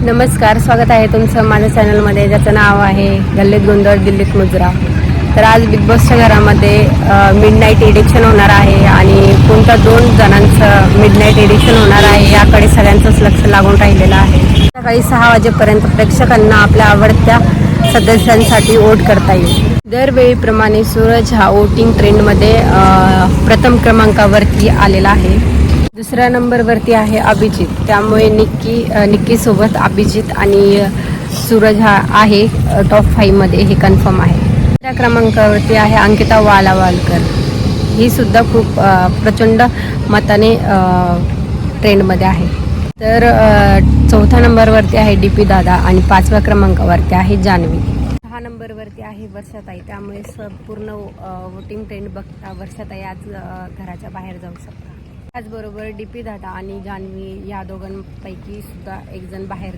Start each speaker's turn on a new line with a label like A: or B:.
A: नमस्कार, स्वागत आहे तुमचं माझ्या चॅनलमध्ये, ज्याचं नाव आहे गल्लीत गोंधळ दिल्लीत मुजरा. तर आज बिग बॉसच्या घरामध्ये मिडनाईट एडिक्शन होणार आहे आणि कोणत्या 2 जणांचं मिडनाईट एडिक्शन होणार आहे याकडे सगळ्यांचंच लक्ष लागून राहिलेलं आहे. सकाळी 6 वाजेपर्यंत प्रेक्षकांना आपल्या आवडत्या सदस्यांसाठी वोट करता येईल. दरवेळीप्रमाणे सूरज हा वोटिंग ट्रेंडमध्ये प्रथम क्रमांकावरती आलेला आहे. दुसऱ्या नंबरवरती आहे अभिजित. त्यामुळे निक्कीसोबत अभिजित आणि सूरज हा आहे टॉप 5 मध्ये, हे कन्फर्म आहे. तिसऱ्या क्रमांकावरती आहे अंकिता वालावालकर. ही सुद्धा खूप प्रचंड मताने ट्रेंडमध्ये आहे. तर चौथ्या नंबरवरती आहे DP दादा आणि 5व्या क्रमांकावरती आहे जान्हवी. 6 नंबरवरती आहे वर्षाताई. त्यामुळे संपूर्ण वोटिंग ट्रेंड बघता वर्षाताई आज घराच्या बाहेर जाऊ शकतात. त्याचबरोबर DP दादा आणि जान्हवी या दोघांपैकी सुद्धा एक जण बाहेर